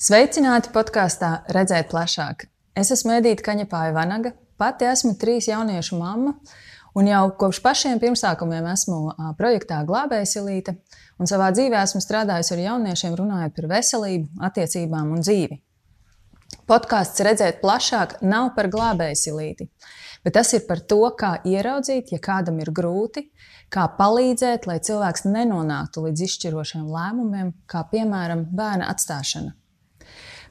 Sveicināti podkāstā Redzēt plašāk. Es esmu Edīte Kaņepāja-Vanaga, pati esmu 3 jauniešu mamma, un jau kopš pašiem pirmsākumiem esmu projektā Glābējsilīte, un savā dzīvē esmu strādājusi ar jauniešiem runājot par veselību, attiecībām un dzīvi. Podkāsts Redzēt plašāk nav par glābējsilīti, bet tas ir par to, kā ieraudzīt, ja kādam ir grūti, kā palīdzēt, lai cilvēks nenonāktu līdz izšķirošiem lēmumiem, kā piemēram bērna atstāšana.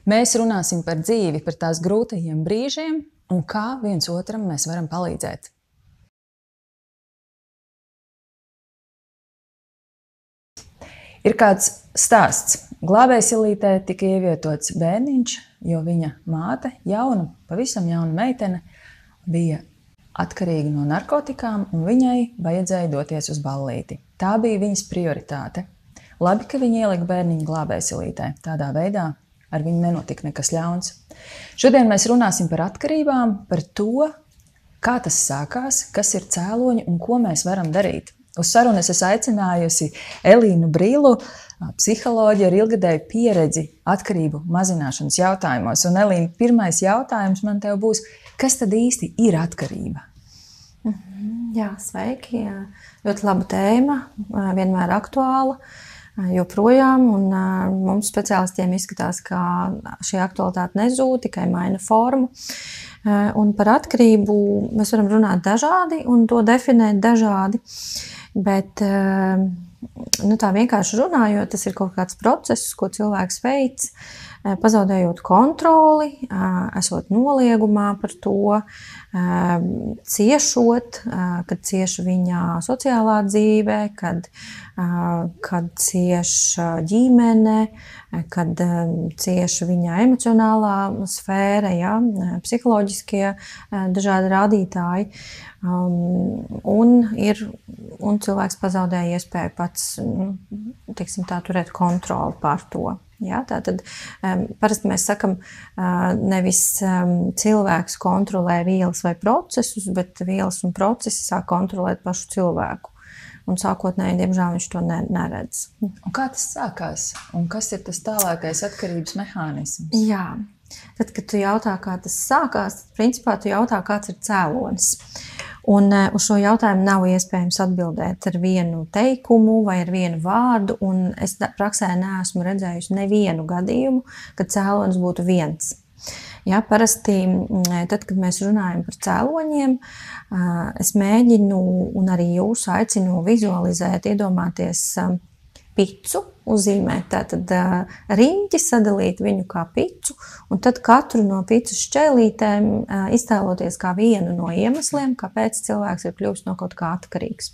Mēs runāsim par dzīvi, par tās grūtajiem brīžiem un kā viens otram mēs varam palīdzēt. Ir kāds stāsts. Glābējsilītē tika ievietots bērniņš, jo viņa māte, pavisam jauna meitene, bija atkarīga no narkotikām un viņai vajadzēja doties uz ballīti. Tā bija viņas prioritāte. Labi, ka viņa ielika bērniņu glābējsilītē. Tādā veidā ar viņu nenotika nekas ļauns. Šodien mēs runāsim par atkarībām, par to, kā tas sākās, kas ir cēloņi un ko mēs varam darīt. Uz sarunu es aicinājusi Elīnu Brīlu, psiholoģi ar ilgadēju pieredzi atkarību mazināšanas jautājumos. Un, Elīna, pirmais jautājums man tev būs, kas tad īsti ir atkarība? Jā, sveiki. Ļoti laba tēma, vienmēr aktuāla, joprojām. Un mums speciālistiem izskatās, ka šī aktualitāte nezūd, tikai maina formu. Un par atkarību mēs varam runāt dažādi un to definēt dažādi. Bet tā vienkārši runājot, tas ir kaut kāds process, ko cilvēks veic, pazaudējot kontroli, esot noliegumā par to, ciešot, kad cieša viņa sociālā dzīve, kad cieša ģimene, kad cieša viņa emocionālā sfēra, ja, psiholoģiskie dažādi rādītāji. Un cilvēks pazaudēja iespēju pats, turēt kontroli pār to. Ja, tātad parasti mēs sakam, nevis cilvēks kontrolē vielas vai procesus, bet vielas un procesi sāk kontrolēt pašu cilvēku. Un sākotnēji, diemžēl, viņš to neredz. Un kā tas sākās? Un kas ir tas tālākais atkarības mehānisms? Jā. Tad, kad tu jautā, kā tas sākās, tad principā tu jautā, kāds ir cēlonis. Un uz šo jautājumu nav iespējams atbildēt ar vienu teikumu vai ar vienu vārdu, un es praksē neesmu redzējusi nevienu gadījumu, kad cēlonis būtu viens. Ja, parasti, tad, kad mēs runājam par cēloņiem, es mēģinu un arī jūs aicinu vizualizēt, iedomāties picu, uzzīmēt tātad riņķi, sadalīt viņu kā picu, un tad katru no picas šķēlītēm iztēloties kā vienu no iemesliem, kāpēc cilvēks ir kļuvis no kaut kā atkarīgs.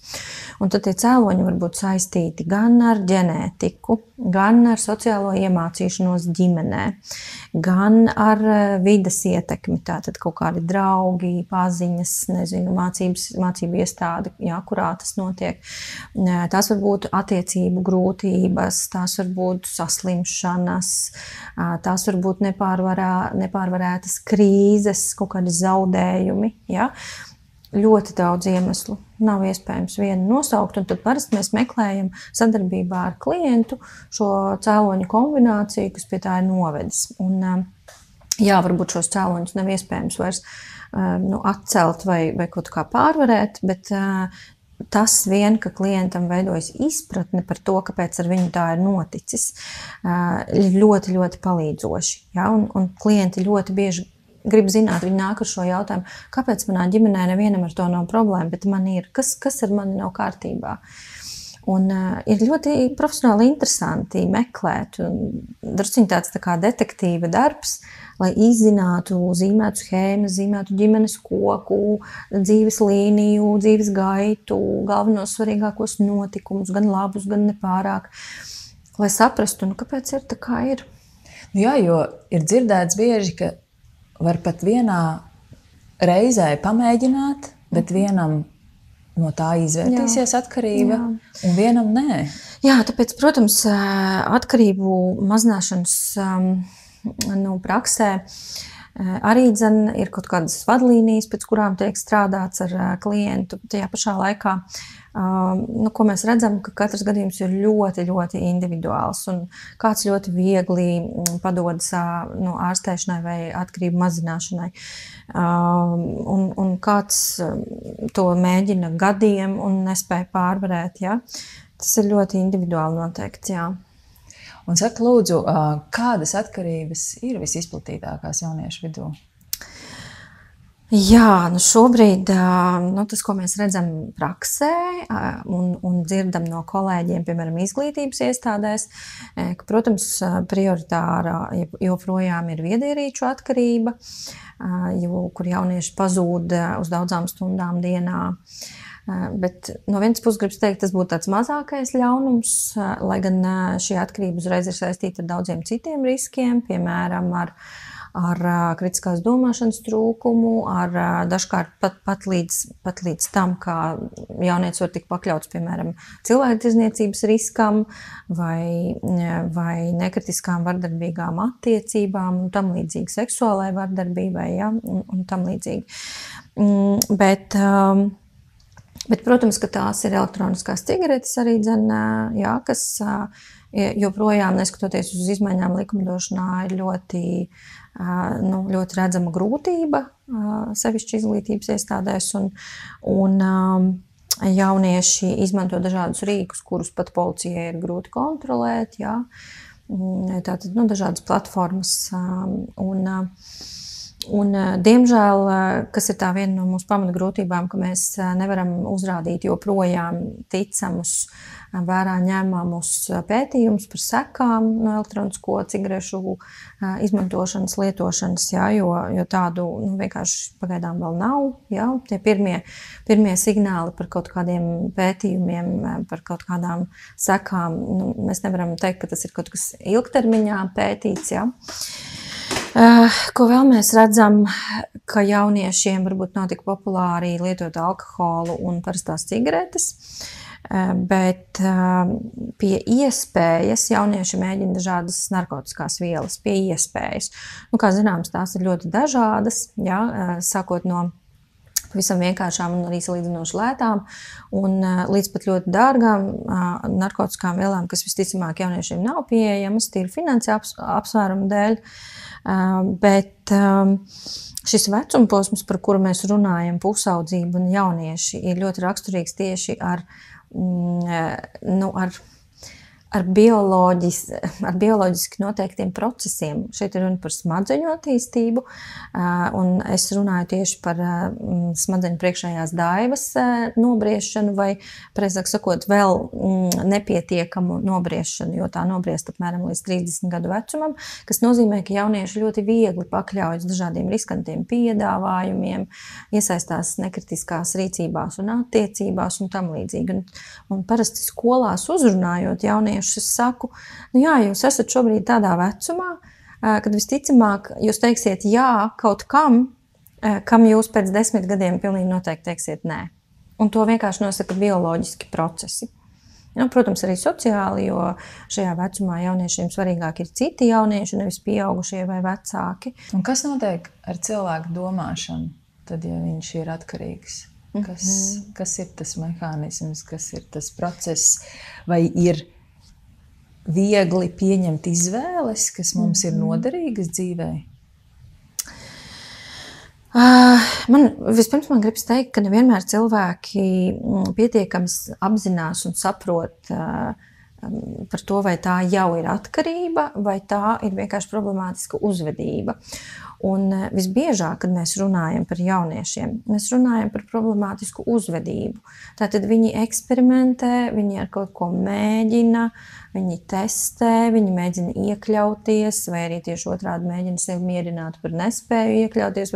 Un tad tie cēloņi var būt saistīti gan ar ģenētiku, gan ar sociālo iemācīšanos ģimenē, gan ar vides ietekmi, tātad kaut kādi draugi, paziņas, mācību iestāde, jā, kurā tas notiek. Tās var būt attiecību grūtības, tās var būt saslimšanas, tās var būt nepārvarētas krīzes, kaut kādi zaudējumi. Ja? Ļoti daudz iemeslu. Nav iespējams vienu nosaukt, un tad parasti mēs meklējam sadarbībā ar klientu šo cēloņu kombināciju, kas pie tā ir novedis. Un, varbūt šos cēloņus nav iespējams vairs atcelt vai kaut kā pārvarēt, bet tas vien, ka klientam veidojas izpratne par to, kāpēc ar viņu tā ir noticis, ir ļoti, ļoti palīdzoši. Ja? Un klienti ļoti bieži grib zināt, viņi nāk ar šo jautājumu, kāpēc manā ģimenē nevienam ar to nav problēma, bet man ir, kas ar mani nav kārtībā. Un ir ļoti profesionāli interesanti meklēt, un drusciņ tāds tā kā detektīva darbs, lai izzinātu, zīmētu schēmas, zīmētu ģimenes koku, dzīves līniju, dzīves gaitu, galvenos svarīgākos notikumus, gan labus, gan nepārāk, lai saprastu, kāpēc ir tā kā ir. Jā, jo ir dzirdēts bieži, ka var pat vienā reizē pamēģināt, bet vienam no tā izvērtīsies atkarība, un vienam nē. Jā, tāpēc, protams, atkarību mazināšanas praksē Arī ir kaut kādas vadlīnijas, pēc kurām tiek strādāts ar klientu. Tajā pašā laikā, ko mēs redzam, ka katrs gadījums ir ļoti, ļoti individuāls un kāds ļoti viegli padodas ārstēšanai vai atkarību mazināšanai. Un kāds to mēģina gadiem un nespēja pārvarēt. Ja? Tas ir ļoti individuāli noteikts, jā. Un saka, lūdzu, kādas atkarības ir visizplatītākās jauniešu vidū? Jā, šobrīd tas, ko mēs redzam praksē un dzirdam no kolēģiem, piemēram, izglītības iestādēs, ka, protams, prioritāra joprojām ir viedierīču atkarība, kur jaunieši pazūd uz daudzām stundām dienā. Bet no vienas puses gribas teikt, tas būtu tāds mazākais ļaunums, lai gan šī atkarība uzreiz ir saistīta ar daudziem citiem riskiem, piemēram, ar kritiskās domāšanas trūkumu, ar dažkārt pat līdz tam, kā jaunietis var tikt pakļauts, piemēram, cilvēktirdzniecības riskam vai nekritiskām vardarbīgām attiecībām un tam līdzīgi seksuālai vardarbībai, ja, un tam līdzīgi. Bet, protams, ka tās ir elektroniskās cigaretes arī, kas joprojām, neskatoties uz izmaiņām likumdošanā, ir ļoti redzama grūtība sevišķi izglītības iestādēs, un jaunieši izmanto dažādus rīkus, kurus pat policijai ir grūti kontrolēt, jā. Tātad, dažādas platformas, un, diemžēl, kas ir tā viena no mūsu pamatgrūtībām, ka mēs nevaram uzrādīt joprojām ticamus, vērā ņemamus pētījumus par sekām no elektronisko cigarešu izmantošanas, lietošanas, jā, jo tādu vienkārši pagaidām vēl nav. Jā. Tie pirmie signāli par kaut kādiem pētījumiem, par kaut kādām sekām, mēs nevaram teikt, ka tas ir kaut kas ilgtermiņā pētīts. Jā. Ko vēl mēs redzam, ka jauniešiem varbūt nav tik populāri lietot alkoholu un parastās cigaretes, bet pie iespējas jaunieši mēģina dažādas narkotiskās vielas, pie iespējas. Kā zināms, tās ir ļoti dažādas, jā, sākot no pavisam vienkāršām un arī salīdzinoši lētām un līdz pat ļoti dārgām narkotiskām vielām, kas visticamāk jauniešiem nav pieejamas, tīri finansiālu apsvērumu dēļ. Bet šis vecumposms, par kuru mēs runājam, pusaudzība un jaunieši, ir ļoti raksturīgs tieši ar bioloģiski noteiktiem procesiem. Šeit ir runa par smadzeņu attīstību, un es runāju tieši par smadzeņu priekšējās daivas nobriešanu vai, precīzāk sakot, vēl nepietiekamu nobriešanu, jo tā nobriest apmēram līdz 30 gadu vecumam, kas nozīmē, ka jaunieši ļoti viegli pakļaujas dažādiem riskantiem piedāvājumiem, iesaistās nekritiskās rīcībās un attiecībās un tam līdzīgi. Un parasti skolās uzrunājot jaunieši, es saku, jā, jūs esat šobrīd tādā vecumā, kad visticamāk jūs teiksiet jā kaut kam, kam jūs pēc 10 gadiem pilnīgi noteikti teiksiet nē. Un to vienkārši nosaka bioloģiski procesi. Protams, arī sociāli, jo šajā vecumā jauniešiem svarīgāk ir citi jaunieši, nevis pieaugušie vai vecāki. Un kas notiek ar cilvēku domāšanu, tad, ja viņš ir atkarīgs? Kas ir tas mehānisms, kas ir tas process, vai ir viegli pieņemt izvēles, kas mums ir noderīgas dzīvē? Vispirms man gribas teikt, ka nevienmēr cilvēki pietiekami apzinās un saprot par to, vai tā jau ir atkarība, vai tā ir vienkārši problemātiska uzvedība. Un visbiežāk, kad mēs runājam par jauniešiem, mēs runājam par problemātisku uzvedību. Tātad viņi eksperimentē, viņi ar kaut ko mēģina, viņi testē, viņi mēģina iekļauties, vai arī tieši otrādi mēģina sevi mierināt par nespēju iekļauties,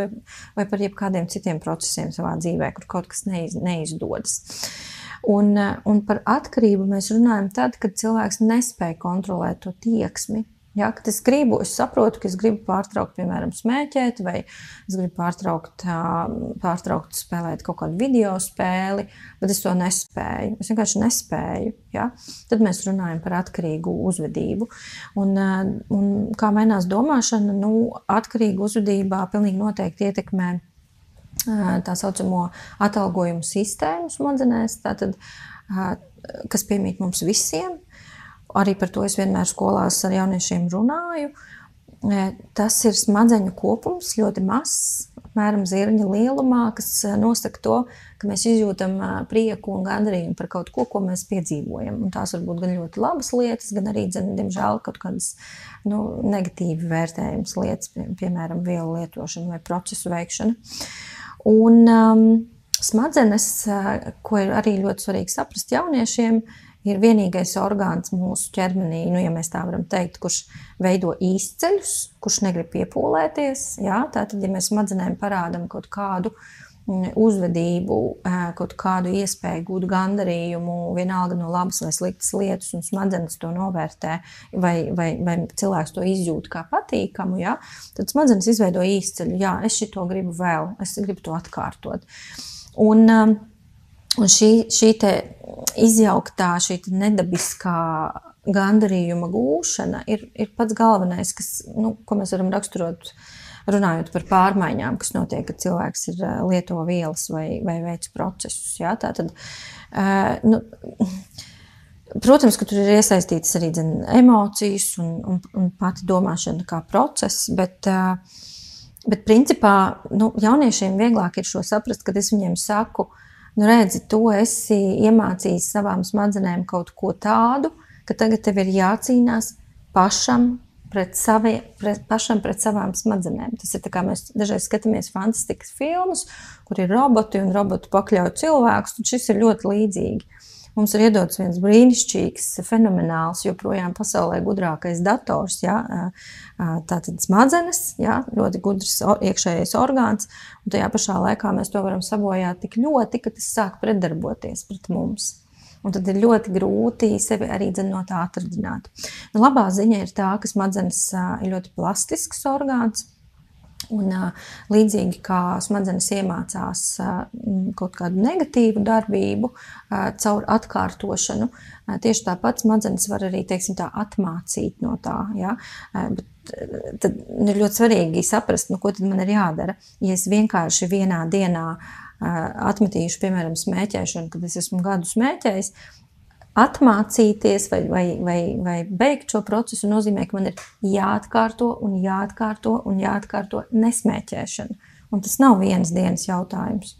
vai par jebkādiem citiem procesiem savā dzīvē, kur kaut kas neizdodas. Un par atkarību mēs runājam tad, kad cilvēks nespēja kontrolēt to tieksmi. Ja, kad es saprotu, ka es gribu pārtraukt, piemēram, smēķēt, vai es gribu pārtraukt spēlēt kaut kādu video spēli, bet es to nespēju. Es vienkārši nespēju. Ja? Tad mēs runājam par atkarīgu uzvedību. Un kā mainās domāšana, atkarīga uzvedībā pilnīgi noteikti ietekmē tā saucamo atalgojumu sistēmu smadzenēs, tātad, kas piemīt mums visiem. Arī par to es vienmēr skolās ar jauniešiem runāju. Tas ir smadzeņu kopums, ļoti mazs, apmēram zirņa lielumā, kas nosaka to, ka mēs izjūtam prieku un gandarījumu par kaut ko, ko mēs piedzīvojam. Un tās var būt gan ļoti labas lietas, gan arī, diemžēl, kaut kādas negatīvi vērtējumas lietas, piemēram, vielu lietošana vai procesu veikšana. Un smadzenes, ko ir arī ļoti svarīgi saprast jauniešiem, ir vienīgais orgāns mūsu ķermenī, ja mēs tā varam teikt, kurš veido īsceļus, kurš negrib piepūlēties. Ja? Tātad, ja mēs smadzenēm parādam kaut kādu uzvedību, kaut kādu iespēju gūt gandarījumu, vienalga no labas vai sliktas lietas, un smadzenes to novērtē, vai cilvēks to izjūt kā patīkamu, ja? Tad smadzenes izveido īsceļu. Jā, es šito gribu vēl, es gribu to atkārtot. Un šī te izjauktā, šī te nedabiskā gandarījuma gūšana ir pats galvenais, ko mēs varam raksturot, runājot par pārmaiņām, kas notiek, kad cilvēks lieto vielas vai veic procesus. Ja? Tātad, protams, ka tur ir iesaistītas arī emocijas un pati domāšana kā process, bet principā jauniešiem vieglāk ir šo saprast, kad es viņiem saku, redzi, tu esi iemācījis savām smadzenēm kaut ko tādu, ka tagad tev ir jācīnās pašam pret savām smadzenēm. Tas ir tā kā mēs dažreiz skatāmies fantastikas filmas, kur ir roboti un roboti pakļauj cilvēkus, un šis ir ļoti līdzīgi. Mums ir iedots viens brīnišķīgs, fenomenāls, joprojām pasaulē gudrākais dators, ja? Tātad smadzenes, ja? Ļoti gudrs iekšējais orgāns, un tajā pašā laikā mēs to varam sabojāt tik ļoti, ka tas sāk pretdarboties pret mums. Un tad ir ļoti grūti sevi arī no tā atradināt. Labā ziņa ir tā, ka smadzenes ir ļoti plastisks orgāns, un līdzīgi kā smadzenes iemācās kaut kādu negatīvu darbību caur atkārtošanu, tieši tāpat smadzenes var arī, teiksim tā, atmācīt no tā. Ja? Bet tad ir ļoti svarīgi saprast, ko tad man ir jādara. Ja es vienkārši vienā dienā atmetīšu, piemēram, smēķēšanu, kad es esmu gadu smēķējis, atmācīties vai beigt šo procesu nozīmē, ka man ir jāatkārto un jāatkārto nesmēķēšana. Un tas nav vienas dienas jautājums.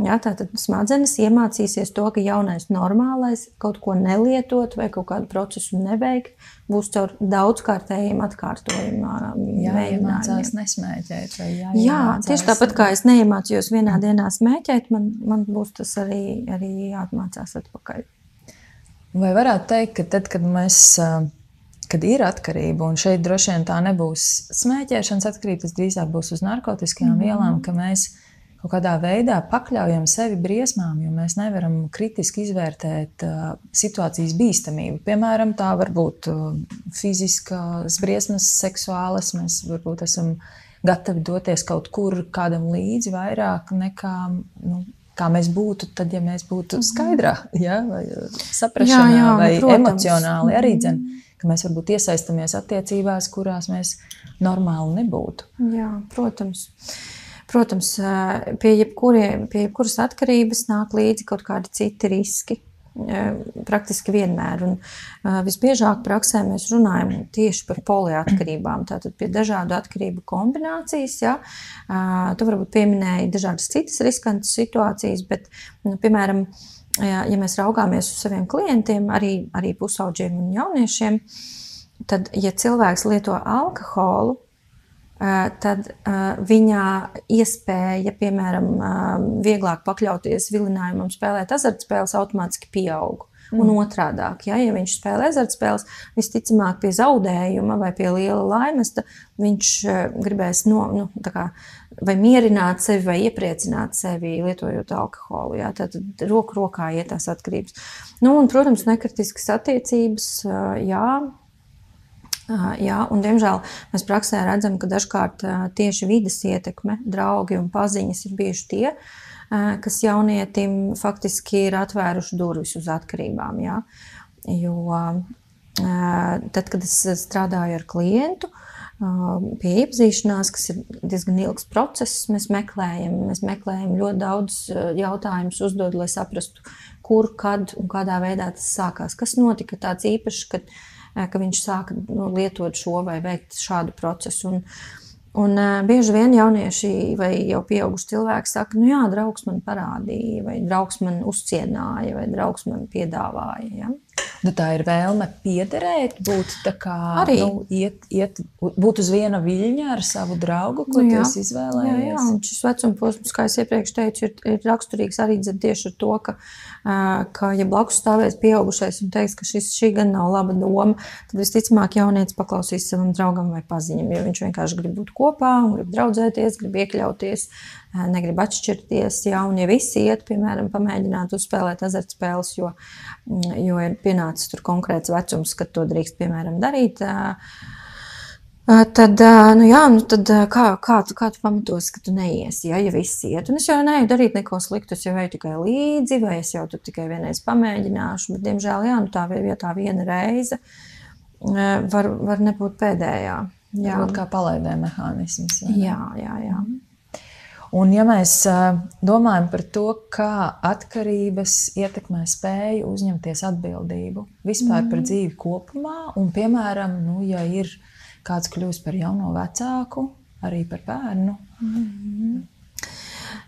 Ja, tātad smadzenes iemācīsies to, ka jaunais normālais kaut ko nelietot vai kaut kādu procesu neveikt, būs caur daudzkārtējiem atkārtojumiem. Jāiemācās nesmēķēt. Jā, tieši tāpat kā es neiemācījos vienā dienā smēķēt, man būs tas arī jāatmācās atpakaļ. Vai varētu teikt, ka tad, kad ir atkarība, un šeit droši vien tā nebūs smēķēšanas atkarība, tas drīzāk būs uz narkotiskajām vielām, ka mēs kaut kādā veidā pakļaujam sevi briesmām, jo mēs nevaram kritiski izvērtēt situācijas bīstamību. Piemēram, tā var būt fiziskas briesmas, seksuālas, mēs varbūt esam gatavi doties kaut kur kādam līdzi vairāk nekā, kā mēs būtu tad, ja mēs būtu skaidrā, ja? Vai saprašanā, vai emocionāli arī ka mēs varbūt iesaistamies attiecībās, kurās mēs normāli nebūtu. Jā, protams. Protams, pie jebkuras atkarības nāk līdzi kaut kādi citi riski. Praktiski vienmēr. Un visbiežāk praksē mēs runājam tieši par poliatkarībām, tātad pie dažādu atkarību kombinācijas. Ja? Tu varbūt pieminēji dažādas citas riskantas situācijas, bet, piemēram, ja mēs raugāmies uz saviem klientiem, arī pusauģiem un jauniešiem, tad, ja cilvēks lieto alkoholu, tad viņa iespēja, piemēram, vieglāk pakļauties vilinājumam spēlēt azartspēles automātiski pieaug. Un otrādāk, ja viņš spēlē azartspēles, visticamāk pie zaudējuma vai pie liela laimesta, viņš gribēs vai mierināt sevi vai iepriecināt sevi, lietojot alkoholu. Ja? Tad roku rokā iet tās atkarības. Un, protams, nekritiskas attiecības, jā, Jā, un diemžēl mēs praksē redzam, ka dažkārt tieši vides ietekme, draugi un paziņas ir bieži tie, kas jaunietim faktiski ir atvēruši durvis uz atkarībām. Jā. Jo tad, kad es strādāju ar klientu, pie iepazīšanās, kas ir diezgan ilgs process, mēs meklējam ļoti daudz jautājumus uzdod, lai saprastu, kur, kad un kādā veidā tas sākās. Kas notika tāds īpašs, ka viņš sāka lietot šo vai veikt šādu procesu. Un bieži vien jaunieši vai jau pieauguši cilvēki saka, jā, draugs man parādīja, vai draugs man uzcienāja, vai draugs man piedāvāja. Ja? Tā ir vēlme piederēt, būt tā kā, būt uz viena viļņa ar savu draugu, ko tu esi izvēlējies. Jā, un šis vecuma posms, kā es iepriekš teicu, ir raksturīgs arī tieši ar to, ka ja blakus stāvēs pieaugušais un teiks, ka šī gan nav laba doma, tad visticamāk jaunietis paklausīs savam draugam vai paziņam, jo viņš vienkārši grib būt kopā, grib draudzēties, grib iekļauties, negrib atšķirties, ja visi iet, piemēram, pamēģināt uzspēlēt azartspēles, jo ir pienācis tur konkrēts vecums, kad to drīkst, piemēram, darīt, tad kā tu pamatos, ka tu neiesi, ja visi iet? Un es jau neeju darīt neko sliktu, es jau eju tikai līdzi, vai es jau tur tikai vienreiz pamēģināšu, bet, diemžēl, tā viena reize var nebūt pēdējā. Varbūt kā palaidē mehānisms. Jā. Un ja mēs domājam par to, kā atkarības ietekmē spēju uzņemties atbildību vispār par dzīvi kopumā, un, piemēram, ja ir kāds kļūst par jauno vecāku, arī par bērnu.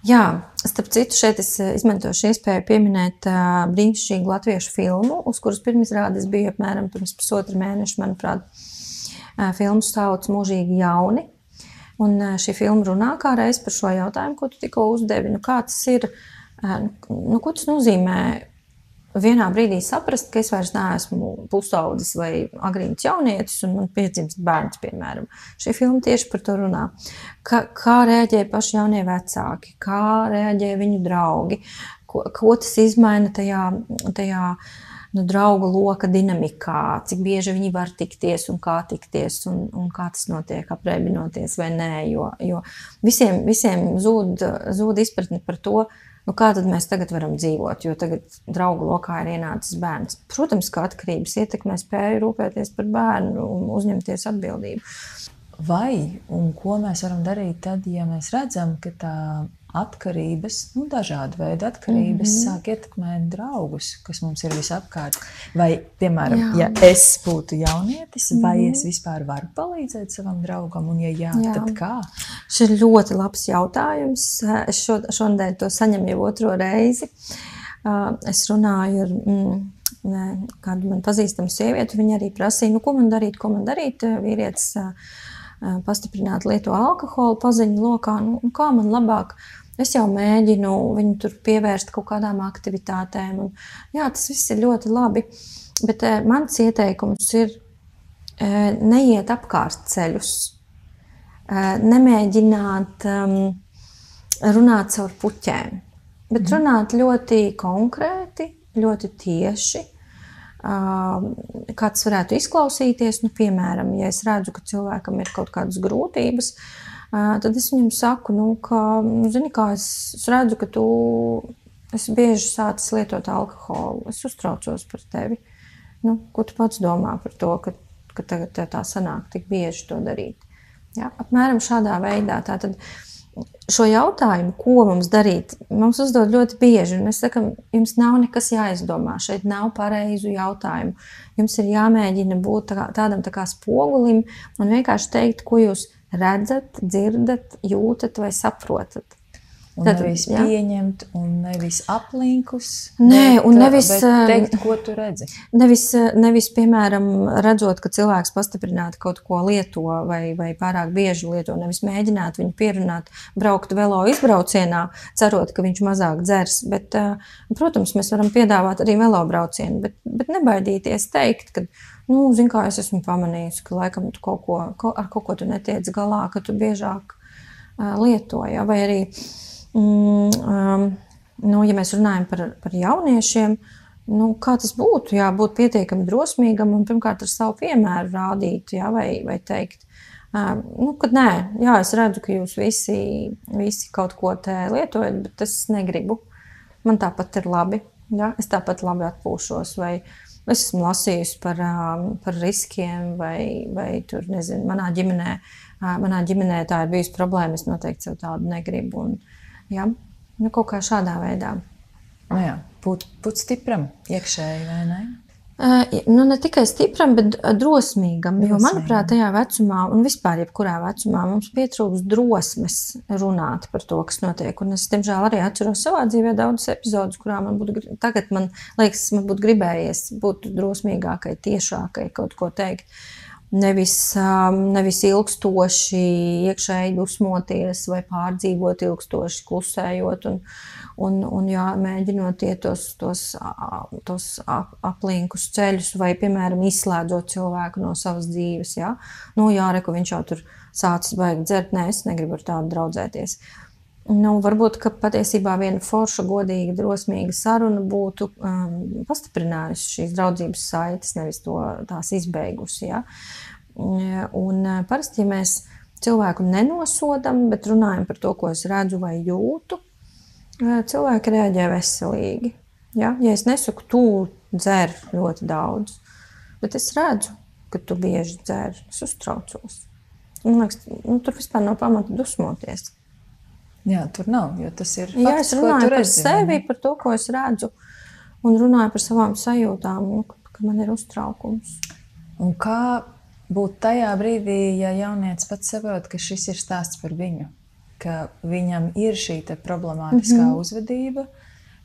Jā, starp citu, šeit es izmantošu iespēju pieminēt brīnišķīgu latviešu filmu, uz kuras pirmizrādes bija apmēram pirms 1,5 mēneša, manuprāt. Filmu sauc Mūžīgi jauni. Un šī filma runā kā reiz par šo jautājumu, ko tu tikko uzdevi. Kā tas ir, ko tas nozīmē vienā brīdī saprast, ka es vairs neesmu pusaudzis vai agrīns jaunietis un man piedzimst bērns, piemēram. Šī filma tieši par to runā. Kā reaģē paši jaunie vecāki, kā reaģē viņu draugi, ko tas izmaina tajā draugu loka dinamikā, cik bieži viņi var tikties un kā tas notiek, apreibinoties vai nē, jo visiem zūd izpratni par to, kā tad mēs tagad varam dzīvot, jo tagad draugu lokā ir ienācis bērns. Protams, ka atkarības ietekmē spēju rūpēties par bērnu un uzņemties atbildību. Vai un ko mēs varam darīt tad, ja mēs redzam, ka tā atkarības, dažāda veida atkarības sāk ietekmēt draugus, kas mums ir visapkārt. Vai, piemēram, ja es būtu jaunietis, vai es vispār varu palīdzēt savam draugam, un ja jā, tad kā? Šis ir ļoti labs jautājums. Es šonadēļ to saņemu jau 2. reizi. Es runāju ar kādu man pazīstamu sievieti, viņa arī prasīja, ko man darīt, vīrietis pastiprināt lieto alkoholu paziņu lokā, kā man labāk. Es jau mēģinu viņu tur pievērst kaut kādām aktivitātēm. Un, tas viss ir ļoti labi, bet mans ieteikums ir neiet apkārt ceļus, nemēģināt runāt caur puķēm, bet runāt ļoti konkrēti, ļoti tieši. Kā tas varētu izklausīties, piemēram, ja es redzu, ka cilvēkam ir kaut kādas grūtības, tad es viņam saku, es redzu, ka tu esi bieži sācis lietot alkoholu, es uztraucos par tevi. Ko tu pats domā par to, ka tagad tā sanāk tik bieži to darīt? Apmēram šādā veidā. Tātad šo jautājumu, ko mums darīt, mums uzdod ļoti bieži, un mēs sakam, jums nav nekas jāizdomā, šeit nav pareizu jautājumu. Jums ir jāmēģina būt tādam tā kā spogulim un vienkārši teikt, ko jūs redzat, dzirdat, jūtat vai saprotat. Un nevis pieņemt, un nevis aplinkus, bet teikt, ko tu redzi. Nevis, piemēram, redzot, ka cilvēks pastiprināti kaut ko lieto vai pārāk bieži lieto, nevis mēģināt viņu pierunāt, braukt velo izbraucienā, cerot, ka viņš mazāk dzers. Bet, protams, mēs varam piedāvāt arī velo braucienu, bet nebaidīties teikt, ka zini, kā es esmu pamanījis, ka laikam tu ar kaut ko tu netiec galā, ka tu biežāk lieto, vai arī ja mēs runājam par jauniešiem, kā tas būtu, būt pietiekami drosmīgam un pirmkārt ar savu piemēru rādīt, vai teikt, kad nē, es redzu, ka jūs visi kaut ko te lietojat, bet es negribu. Man tāpat ir labi, es tāpat labi atpūšos, vai es esmu lasījusi par riskiem, vai tur, nezinu, manā ģimenē tā ir bijusi problēma, es noteikti sev tādu negribu. Un, kaut kā šādā veidā. Būt stipram iekšēji, vai ne? Ne tikai stipram, bet drosmīgam. Jo, manuprāt, tajā vecumā, un vispār jebkurā vecumā, mums pietrūks drosmes runāt par to, kas notiek. Un es, diemžēl, arī atceros savā dzīvē daudzas epizodus, kurā man būtu gribējies būt drosmīgākai, tiešākai, kaut ko teikt. Nevis ilgstoši iekšēji dusmoties vai pārdzīvot ilgstoši klusējot un mēģinot iet tos aplinkus ceļus vai, piemēram, izslēdzot cilvēku no savas dzīves. Reku viņš jau tur sācis baigi dzert, es negribu ar tādu draudzēties. Varbūt, ka patiesībā viena forša, godīga, drosmīga saruna būtu pastiprinājusi šīs draudzības saites, nevis tās izbeigusi. Un parasti, ja mēs cilvēku nenosodam, bet runājam par to, ko es redzu vai jūtu, cilvēki reaģē veselīgi. Ja es nesaku, tu dzer ļoti daudz, bet es redzu, ka tu bieži dzer, es uztraucos. Man liekas, tur vispār nav pamata dusmoties. Tur nav, jo tas ir fakts, es runāju par sevi, par to, ko es redzu, un runāju par savām sajūtām, ka man ir uztraukums. Un kā būt tajā brīdī, ja jaunietis pats saprot, ka šis ir stāsts par viņu, ka viņam ir šī te problemātiskā uzvedība,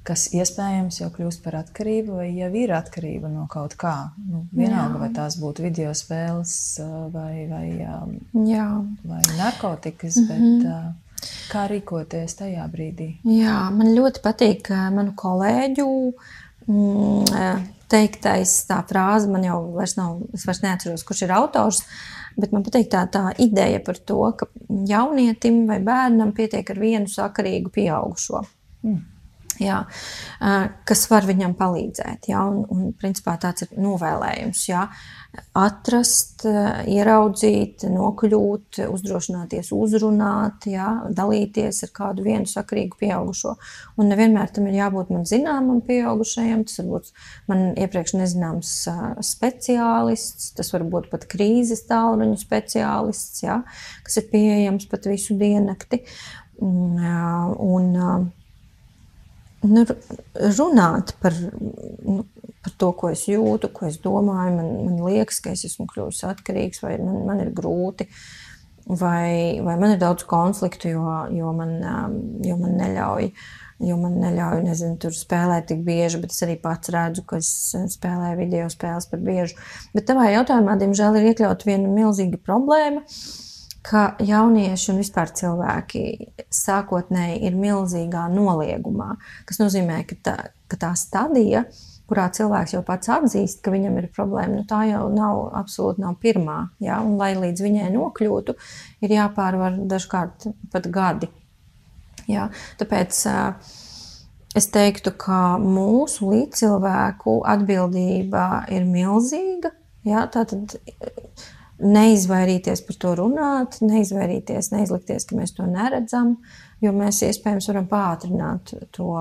kas iespējams jau kļūst par atkarību vai jau ir atkarība no kaut kā. Vienalga, vai tās būtu video spēles vai narkotikas, bet... Kā rīkoties tajā brīdī? Man ļoti patīk manu kolēģu teiktais tā frāze, man jau es vairs neatceros, kurš ir autors, bet man patīk tā ideja par to, ka jaunietim vai bērnam pietiek ar vienu sakarīgu pieaugušo. Kas var viņam palīdzēt. Un principā tāds ir novēlējums. Atrast, ieraudzīt, nokļūt, uzdrošināties uzrunāt, dalīties ar kādu vienu sakarīgu pieaugušo. Un nevienmēr tam ir jābūt man zināmam pieaugušajam, tas varbūt man iepriekš nezināms speciālists, tas varbūt pat krīzes tālruņu speciālists, kas ir pieejams pat visu diennakti. Runāt par to, ko es jūtu, ko es domāju, man liekas, ka es esmu kļuvis atkarīgs, vai man ir grūti, vai man ir daudz konfliktu, jo man neļauj, nezinu, tur spēlēt tik bieži, bet es arī pats redzu, ka es spēlēju video spēles par biežu. Bet tavā jautājumā, diemžēl, ir iekļauta viena milzīga problēma, ka jaunieši un vispār cilvēki sākotnēji ir milzīgā noliegumā, kas nozīmē, ka tā stadija, kurā cilvēks jau pats atzīst, ka viņam ir problēma, tā jau absolūti nav pirmā. Un, lai līdz viņai nokļūtu, ir jāpārvar dažkārt pat gadi. Tāpēc es teiktu, ka mūsu līdzcilvēku atbildība ir milzīga. Tātad neizvairīties par to runāt, neizlikties, ka mēs to neredzam, jo mēs iespējams varam pātrināt to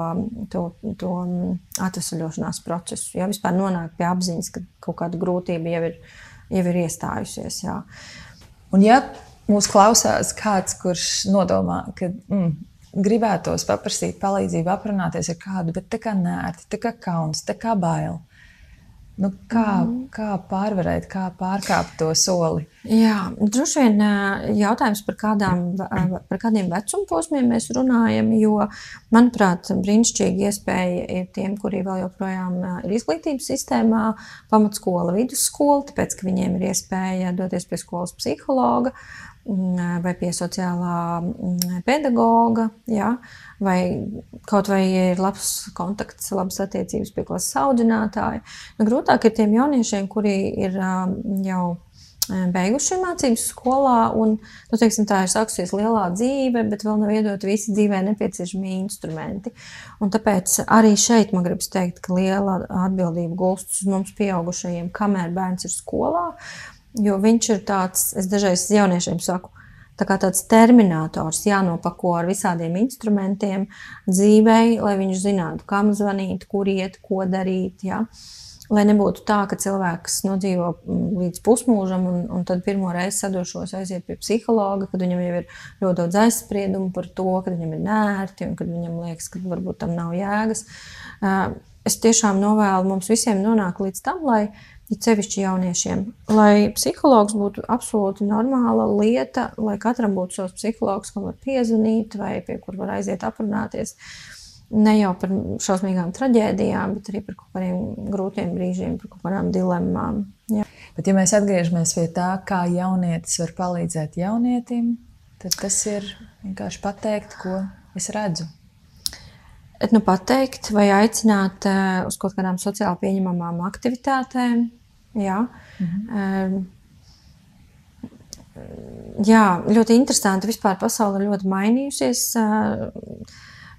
atvesaļošanās procesu. Vispār nonāk pie apziņas, ka kaut kāda grūtība jau ir iestājusies. Un ja mūs klausās kāds, kurš nodomā, ka gribētos paprasīt palīdzību, aprunāties ar kādu, bet tā kā nērti, tā kā kauns, tā kā bail. Kā pārvarēt, kā pārkāpt to soli? Droši vien jautājums par kādiem vecuma posmiem mēs runājam, jo, manuprāt, brīnišķīga iespēja ir tiem, kuri vēl joprojām ir izglītības sistēmā, pamatskola, vidusskola, tāpēc, ka viņiem ir iespēja doties pie skolas psihologa vai pie sociālā pedagoga, vai kaut vai ir labs kontakts, labas attiecības pie klases audzinātāja. Grūtāk ir tiem jauniešiem, kuri ir jau beiguši mācības skolā, un, teiksim, tā ir sākusies lielā dzīve, bet vēl nav iedoti visi dzīvē nepieciešamie instrumenti. Un tāpēc arī šeit man gribas teikt, ka liela atbildība gulstas uz mums pieaugušajiem, kamēr bērns ir skolā, jo viņš ir tāds, es dažreiz jauniešiem saku, tā kā tāds terminators jānopako ar visādiem instrumentiem dzīvei, lai viņš zinātu, kam zvanīt, kur iet, ko darīt, ja? Lai nebūtu tā, ka cilvēks nodzīvo līdz pusmūžam un tad pirmo reizi sadošos aiziet pie psihologa, kad viņam jau ir ļoti daudz aizspriedumu par to, kad viņam ir nērti un kad viņam liekas, ka varbūt tam nav jēgas. Es tiešām novēlu mums visiem nonākt līdz tam, lai sevišķi jauniešiem, lai psihologs būtu absolūti normāla lieta, lai katram būtu savs psihologs, kam var piezvanīt vai pie kur var aiziet aprunāties. Ne jau par šausmīgām traģēdijām, bet arī par kaut kādiem grūtiem brīžiem, par kaut kādām dilemmām. Jā. Bet ja mēs atgriežamies pie tā, kā jaunietis var palīdzēt jaunietim, tad tas ir vienkārši pateikt, ko es redzu. Pateikt vai aicināt uz kaut kādām sociāli pieņemamām aktivitātēm. Jā. Jā, ļoti interesanti. Vispār pasaule ir ļoti mainījusies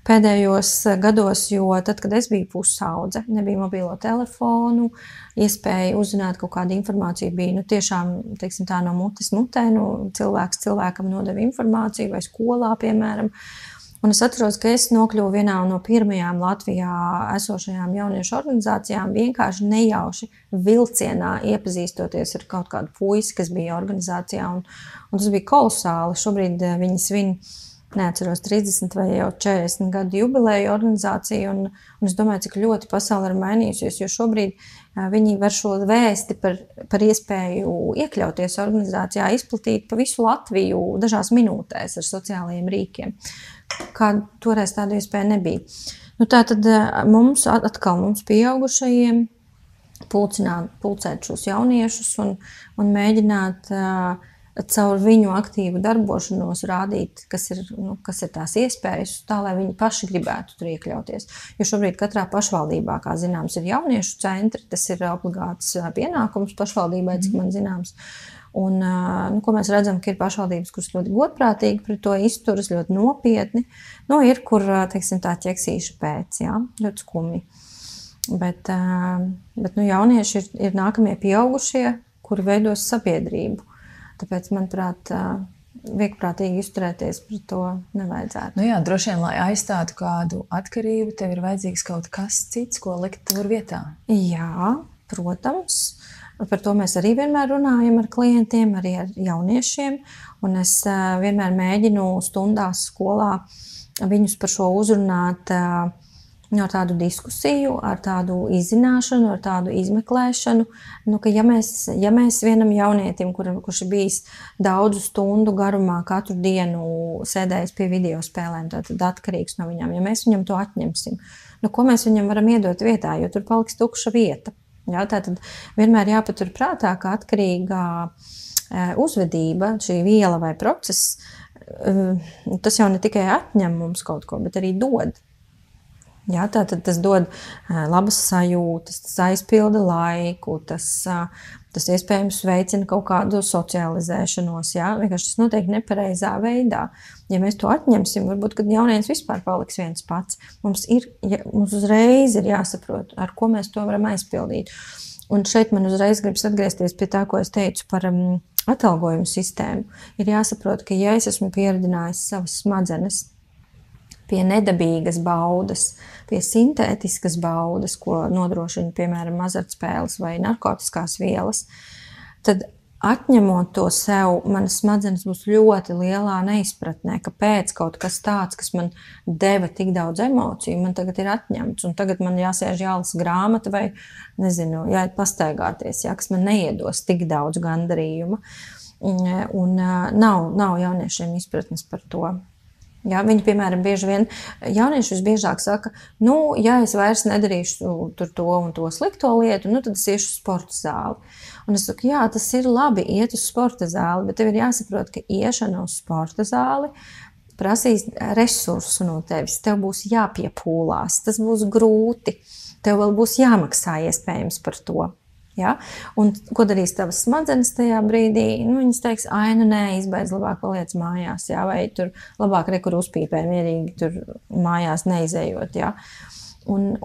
pēdējos gados, jo tad, kad es biju pusaudze, nebija mobilo telefonu, iespēja uzzināt kaut kādu informāciju bija, tiešām, teiksim tā, no mutes mutē, cilvēks cilvēkam nodeva informāciju vai skolā, piemēram. Un es atceros, ka es nokļuvu vienā no pirmajām Latvijā esošajām jauniešu organizācijām, vienkārši nejauši vilcienā iepazīstoties ar kaut kādu puisi, kas bija organizācijā, un tas bija kolosāli. Šobrīd viņi svin, neatceros, 30 vai jau 40 gadu jubileju organizāciju, un es domāju, cik ļoti pasaule ir mainījusies, jo šobrīd viņi var šo vēsti par iespēju iekļauties organizācijā, izplatīt pa visu Latviju dažās minūtēs ar sociālajiem rīkiem, kā toreiz tāda iespēja nebija. Tātad mums pieaugušajiem pulcēt šos jauniešus un mēģināt caur viņu aktīvu darbošanos rādīt, kas ir tās iespējas, tā, lai viņi paši gribētu tur iekļauties. Jo šobrīd katrā pašvaldībā, kā zināms, ir jauniešu centri, tas ir obligāts pienākums pašvaldībai, cik man zināms. Un, ko mēs redzam, ka ir pašvaldības, kuras ļoti godprātīgi pret to izturas, ļoti nopietni. Ir, kur, teiksim, tā ķeksīša pēc, jā, ļoti skumji. Bet jaunieši ir nākamie pieaugušie, kuri veidos sabiedrību. Tāpēc, manuprāt, viegprātīgi izturēties pret to nevajadzētu. Droši vien, lai aizstātu kādu atkarību, tev ir vajadzīgs kaut kas cits, ko likt tur vietā. Jā, protams. Par to mēs arī vienmēr runājam ar klientiem, arī ar jauniešiem. Un es vienmēr mēģinu stundās skolā viņus par šo uzrunāt ar tādu diskusiju, ar tādu izzināšanu, ar tādu izmeklēšanu, ka ja mēs vienam jaunietim, kurš ir bijis daudzu stundu garumā katru dienu sēdējis pie video spēlēm, tad atkarīgs no viņām, ja mēs viņam to atņemsim, ko mēs viņam varam iedot vietā, jo tur paliks tukša vieta. Jā, tātad vienmēr jāpatur prātā, ka atkarīgā uzvedība, šī viela vai process, tas jau ne tikai atņem mums kaut ko, bet arī dod. Jā, tātad tas dod labas sajūtas, tas aizpilda laiku, tas iespējams veicina kaut kādu socializēšanos, jā, vienkārši tas notiek nepareizā veidā. Ja mēs to atņemsim, varbūt, kad jaunietis vispār paliks viens pats, mums uzreiz ir jāsaprot, ar ko mēs to varam aizpildīt. Un šeit man uzreiz gribas atgriezties pie tā, ko es teicu par atalgojumu sistēmu. Ir jāsaprot, ka ja es esmu pieredinājis savas smadzenes pie nedabīgas baudas, pie sintētiskas baudas, ko nodrošina, piemēram, azartspēles vai narkotiskās vielas, tad atņemot to sev, manas smadzenes būs ļoti lielā neizpratnē, kāpēc kaut kas tāds, kas man deva tik daudz emociju, man tagad ir atņemts, un tagad man jāsēž jālasa grāmata vai, jāiet pastaigāties, kas man neiedos tik daudz gandarījuma. Un nav jauniešiem izpratnes par to. Jā, viņi, piemēram, bieži vien, jaunieši visbiežāk saka, ja es vairs nedarīšu tur to un to slikto lietu, tad es iešu uz sporta zāli. Un es saku, jā, tas ir labi iet uz sporta zāli, bet tev ir jāsaprot, ka iešana uz sporta zāli prasīs resursu no tevis. Tev būs jāpiepūlās, tas būs grūti, tev vēl būs jāmaksā iespējams par to. Ja? Un ko darīs tavas smadzenes tajā brīdī? Viņas teiks, nē, izbeidz, labāk paliec mājās, ja? Vai tur labāk rekur uzpīpē mierīgi tur mājās neizējot. Ja? Un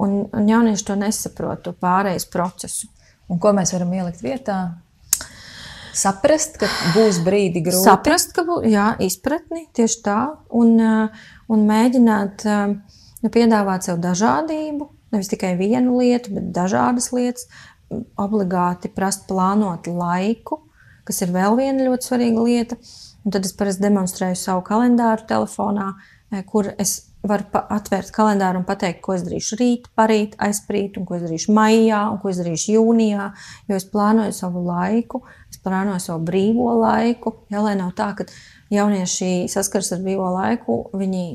jaunieši to nesaprot, to pārejas procesu. Un ko mēs varam ielikt vietā? Saprast, ka būs brīdi grūti. Saprast, ka būs, jā, izpratni, tieši tā. Un mēģināt piedāvāt sev dažādību, nevis tikai vienu lietu, bet dažādas lietas. Obligāti prast plānot laiku, kas ir vēl viena ļoti svarīga lieta. Un tad es parasti demonstrēju savu kalendāru telefonā, kur es varu atvērt kalendāru un pateikt, ko es darīšu rīt, parīt, aizprīt, un ko es darīšu maijā, un ko es darīšu jūnijā, jo es plānoju savu laiku, es plānoju savu brīvo laiku, jā, lai nav tā, ka jaunieši saskars ar brīvo laiku, viņi,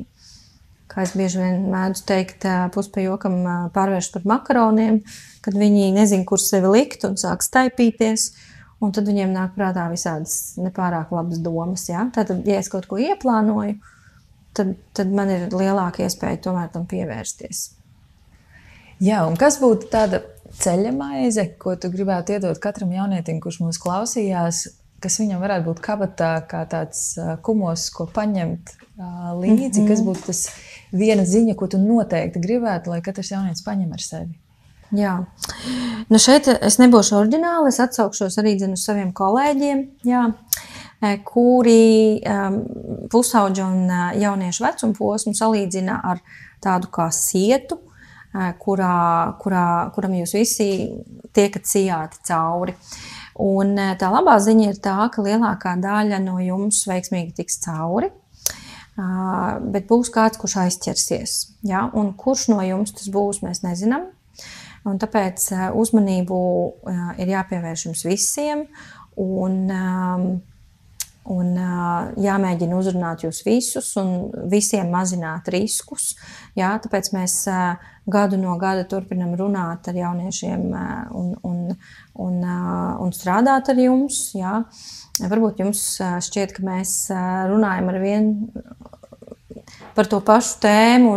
kā es bieži vien mēdzu teikt, puspajokam pārvērš par makaroniem, kad viņi nezin, kur sevi likt un sāk staipīties, un tad viņiem nāk prātā visādas nepārāk labas domas. Ja? Tātad, ja es kaut ko ieplānoju, tad man ir lielāka iespēja tomēr tam pievērsties. Jā, un kas būtu tāda ceļamaize, ko tu gribētu iedot katram jaunietim, kurš mūs klausījās, kas viņam varētu būt kabatā kā tāds kumos, ko paņemt līdzi, kas būtu tas viena ziņa, ko tu noteikti gribētu, lai katrs jaunietis paņem ar sevi? Jā. Nu šeit es nebūšu oriģināli, es atsaukšos arī uz saviem kolēģiem, jā, kuri pusauģa un jauniešu vecuma posmu salīdzina ar tādu kā sietu, kuram jūs visi tiekat sijāti cauri. Un tā labā ziņa ir tā, ka lielākā daļa no jums veiksmīgi tiks cauri, bet būs kāds, kurš aizķersies. Ja? Un kurš no jums tas būs, mēs nezinām. Un tāpēc uzmanību ir jāpievērš jums visiem un jāmēģina uzrunāt jūs visus un visiem mazināt riskus. Jā, tāpēc mēs gadu no gada turpinam runāt ar jauniešiem un strādāt ar jums. Jā. Varbūt jums šķiet, ka mēs runājam ar vienu par to pašu tēmu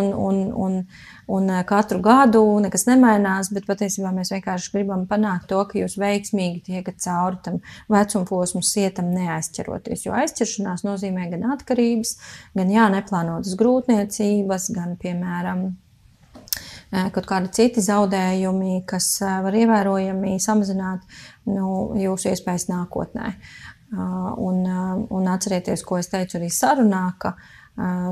un katru gadu nekas nemainās, bet patiesībā mēs vienkārši gribam panākt to, ka jūs veiksmīgi tiekat cauri tam vecumposmu sietam neaizķeroties. Jo aizķeršanās nozīmē gan atkarības, gan neplānotas grūtniecības, gan, piemēram, kaut kādi citi zaudējumi, kas var ievērojami samazināt jūsu iespējas nākotnē. Un atcerieties, ko es teicu arī sarunā, ka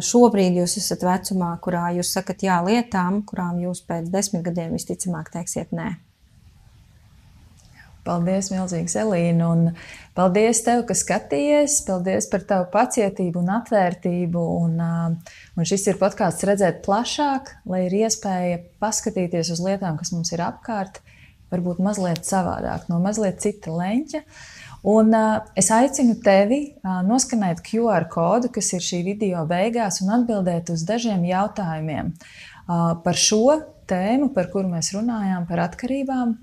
šobrīd jūs esat vecumā, kurā jūs sakat jā lietām, kurām jūs pēc 10 gadiem visticamāk teiksiet nē. Paldies, milzīgs, Elīna, un paldies tev, ka skatījies, paldies par tavu pacietību un atvērtību, un šis ir podkāsts Redzēt plašāk, lai ir iespēja paskatīties uz lietām, kas mums ir apkārt, varbūt mazliet savādāk, no mazliet cita leņķa. Un es aicinu tevi noskanēt QR kodu, kas ir šī video beigās, un atbildēt uz dažiem jautājumiem par šo tēmu, par kuru mēs runājām, par atkarībām.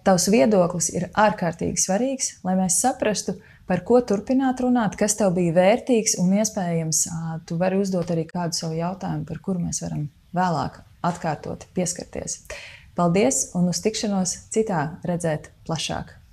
Tavs viedoklis ir ārkārtīgi svarīgs, lai mēs saprastu, par ko turpināt runāt, kas tev bija vērtīgs, un iespējams tu vari uzdot arī kādu savu jautājumu, par kuru mēs varam vēlāk atkārtot pieskarties. Paldies un uz tikšanos citā Redzēt plašāk.